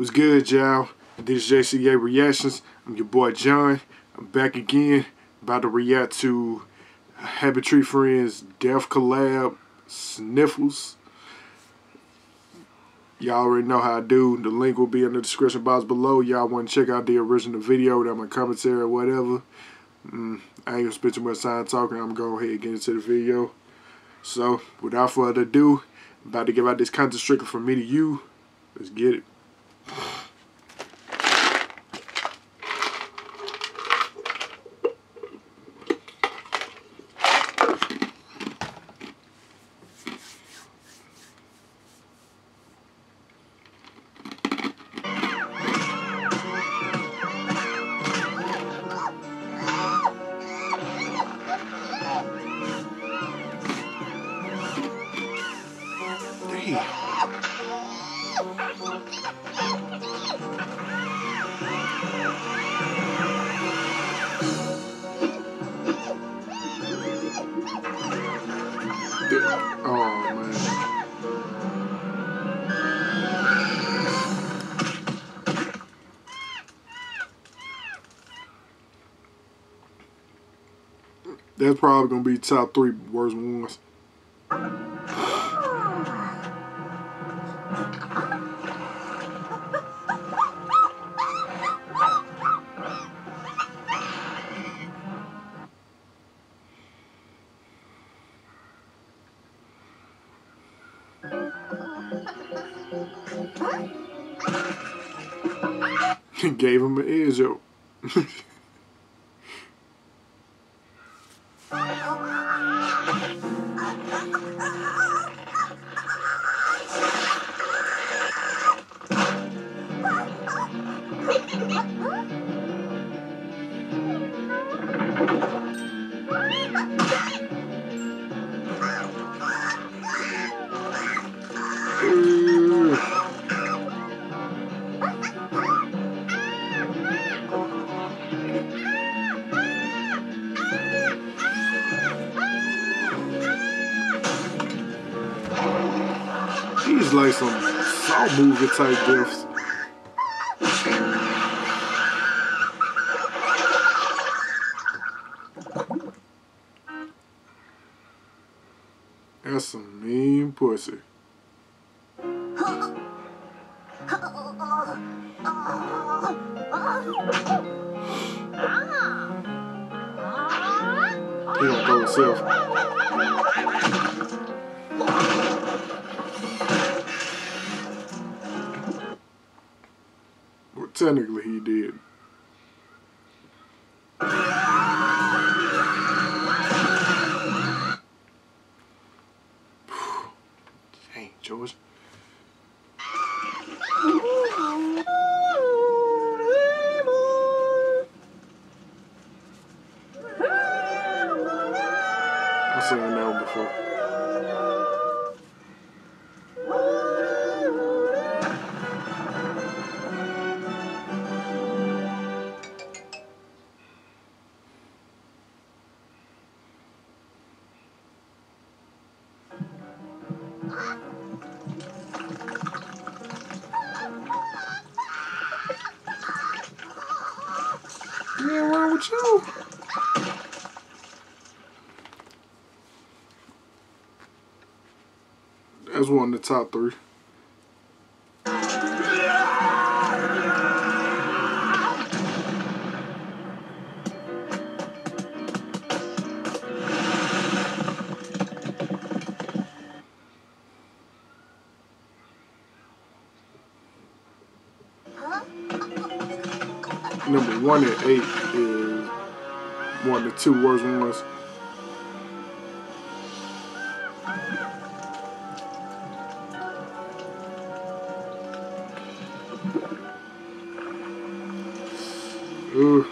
What's good, y'all? This is JCA Reactions. I'm your boy John. I'm back again, about to react to Habitry Friends Def collab Sniffles. Y'all already know how I do. The link will be in the description box below. Y'all want to check out the original video without my commentary or whatever. I ain't gonna spend too much time talking. I'm gonna go ahead and get into the video. So, without further ado, I'm about to give out this content strictly from me to you. Let's get it. Oh man. That's probably gonna be top 3 worst ones. Gave him an edge up. He's like some Saw movie type gifts. That's some mean pussy. He gonna throw himself. Well, technically he did. Dang, George. I've seen that one before. What's wrong with you? That's one of the top 3. Number 1 and 8 is one of the 2 worst ones. Ooh.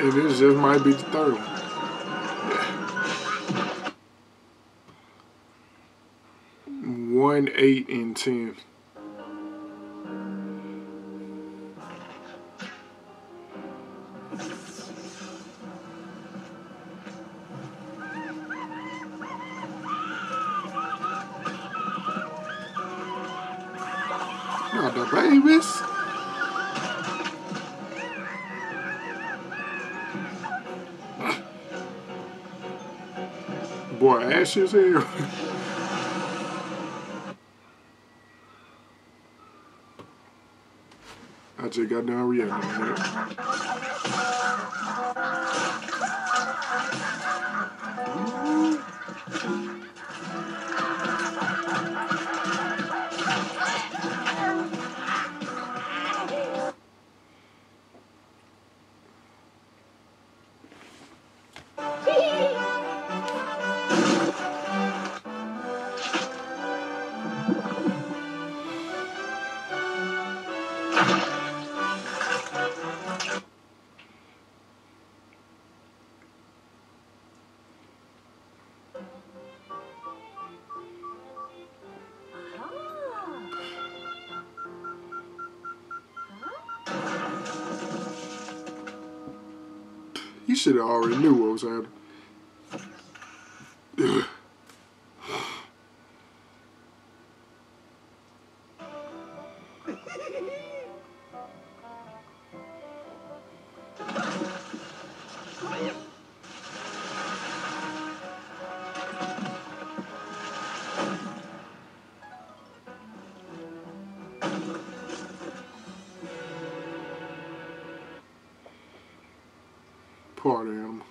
And this just might be the third one. 1, 8, and 10. Not the babies. Boy, ashes here. I just got done reacting to that. You should have already knew what was happening. Part animal.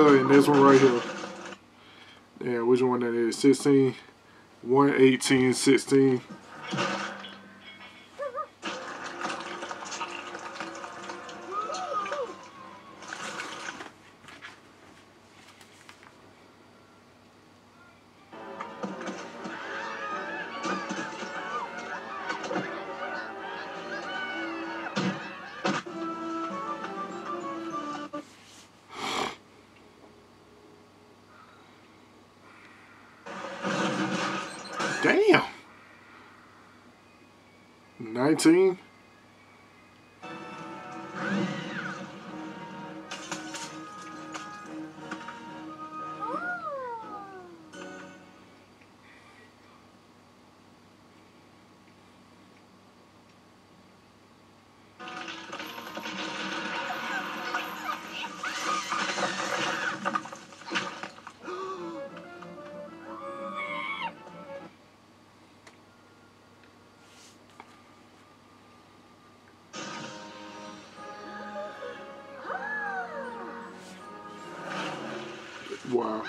And this one right here. Yeah, which one that is? 16, 1, 18, 16. Damn. 19. Wow.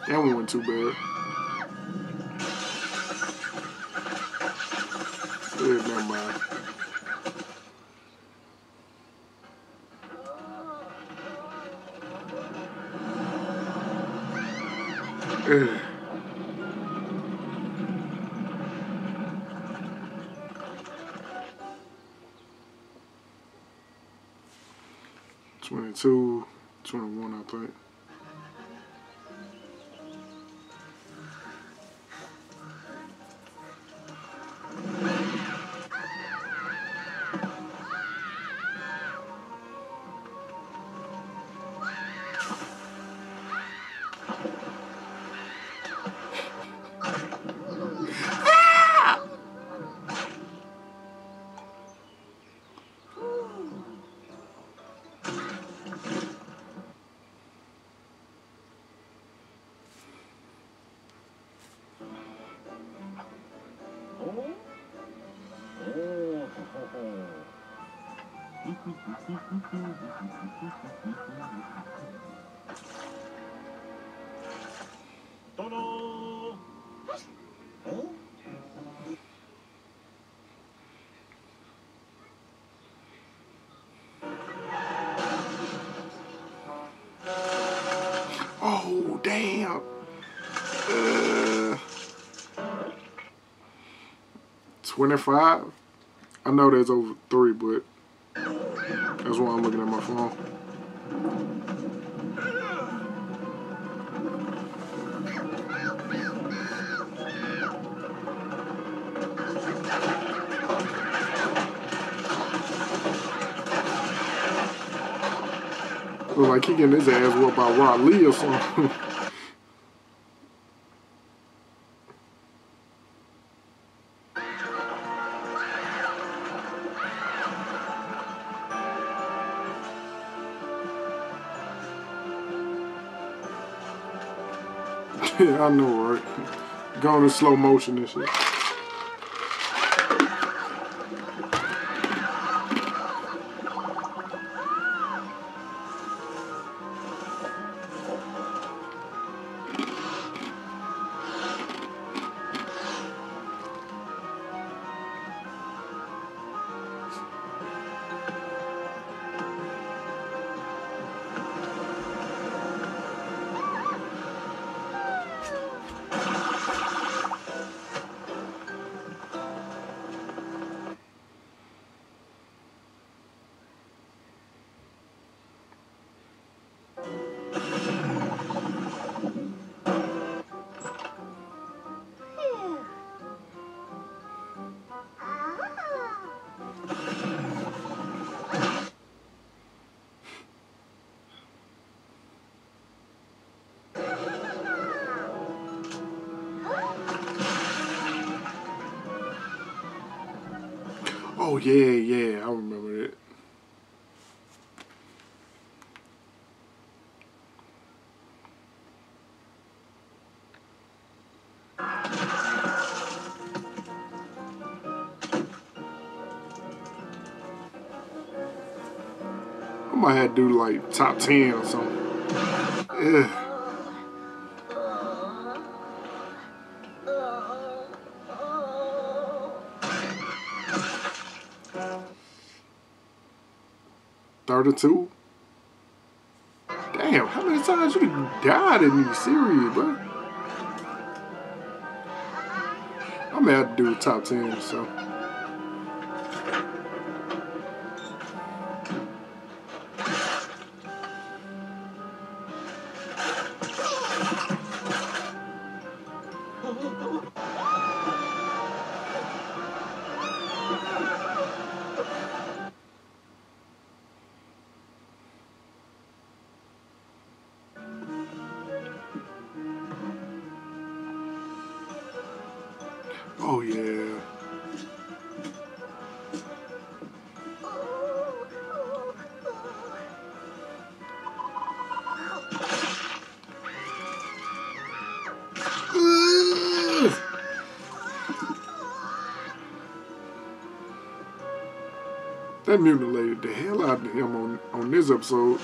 That one wasn't too bad. Never mind. Ugh. 22, 21, I think. Oh, damn. 25? I know there's over 3, but that's why I'm looking at my phone. Look like he getting his ass whooped by Rock Lee or something. Yeah, I know, right? Going in slow motion and shit. Oh, yeah, I remember that. I might have to do like top 10 or something. Yeah. $32? Damn, how many times you died in these series, bro? I'm gonna have to do a top 10 or so. Oh, yeah. That mutilated the hell out of him on this episode.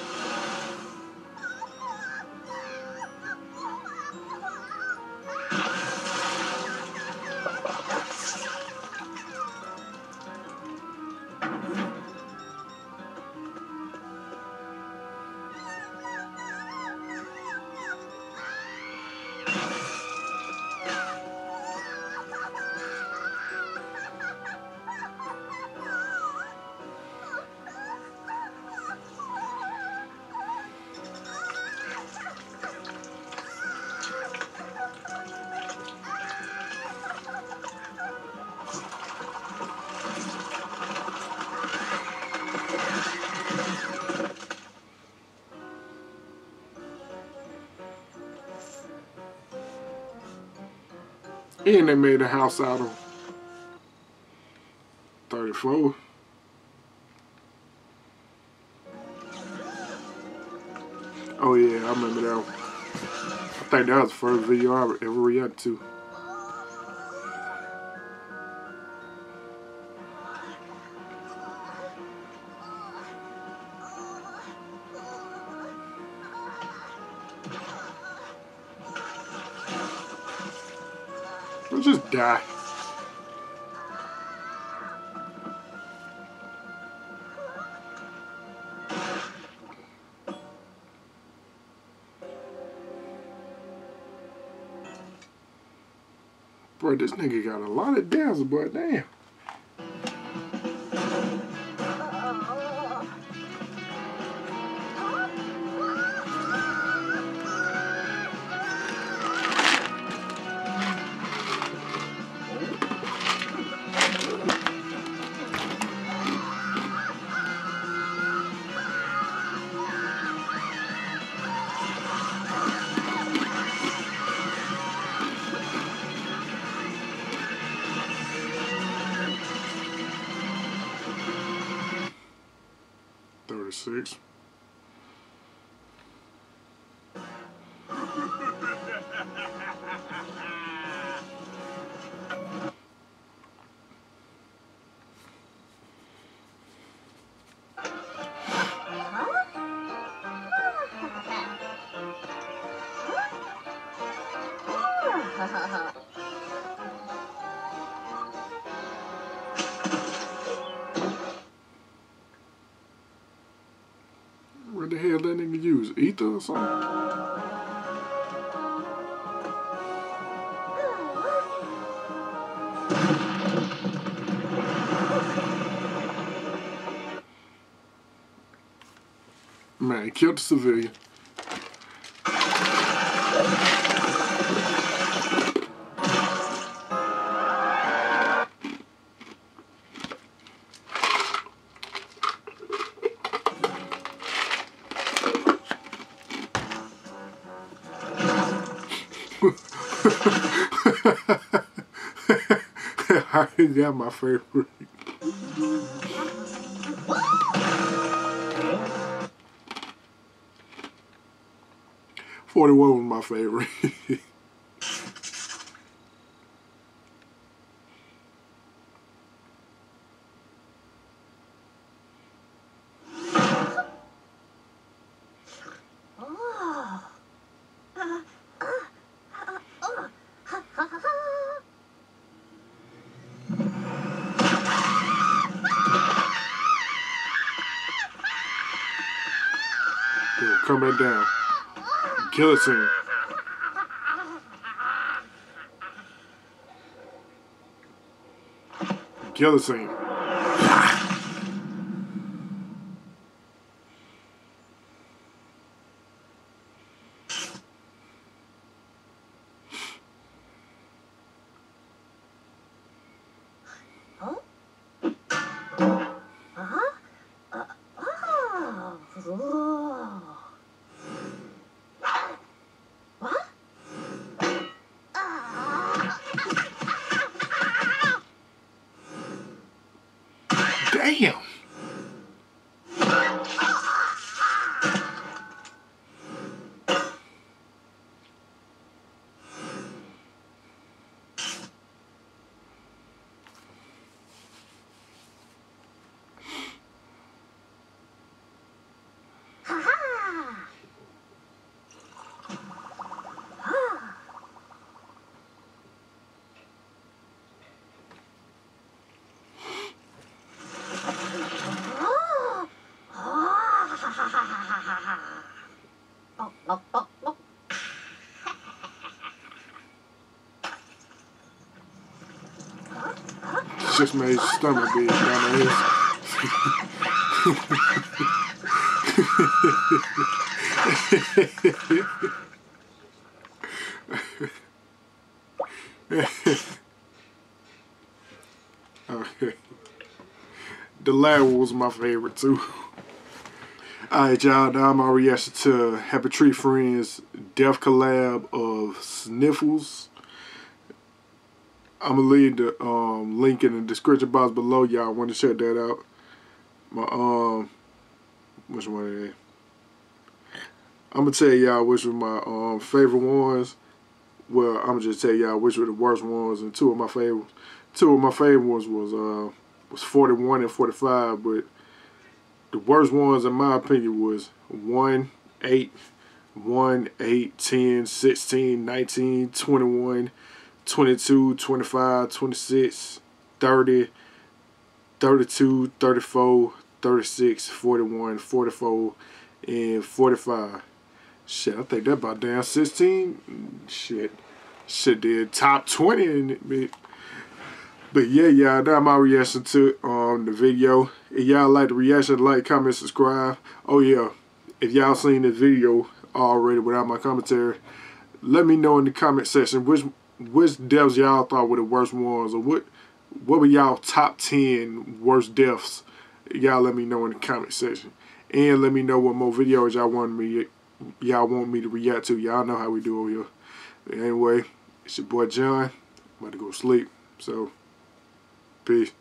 And they made a house out of 34. Oh yeah, I remember that one. I think that was the first video I ever reacted to. Just die. Bro, this nigga got a lot of damage, boy. Damn. Six. What the hell that nigga use? Ether or something? Man, killed the civilian. I got my favorite. 41 was my favorite. Come back down. Guillotine. Guillotine. Damn. Just made his stomach big, dumbass. Okay. The last one was my favorite too. Alright, y'all, now my reaction to Happy Tree Friends' Death Collab of Sniffles. I'm gonna leave the link in the description box below. Y'all want to check that out. My which one is it? I'm gonna tell y'all which were my favorite ones. Well, I'm gonna just tell y'all which were the worst ones and two of my favorites. Two of my favorite ones was 41 and 45, but the worst ones in my opinion was 1, 8, 1, 8, 10, 16, 19, 21, 22, 25, 26, 30, 32, 34, 36, 41, 44, and 45. Shit, I think that about down 16. Shit did top 20 in it. But yeah, y'all, that's my reaction to the video. If y'all like the reaction, like, comment, subscribe. Oh yeah, if y'all seen the video already without my commentary, let me know in the comment section which deaths y'all thought were the worst ones, or what were y'all top 10 worst deaths. Y'all let me know in the comment section, and let me know what more videos y'all want me to react to. Y'all know how we do over here. But anyway, it's your boy John. I'm about to go to sleep, so peace.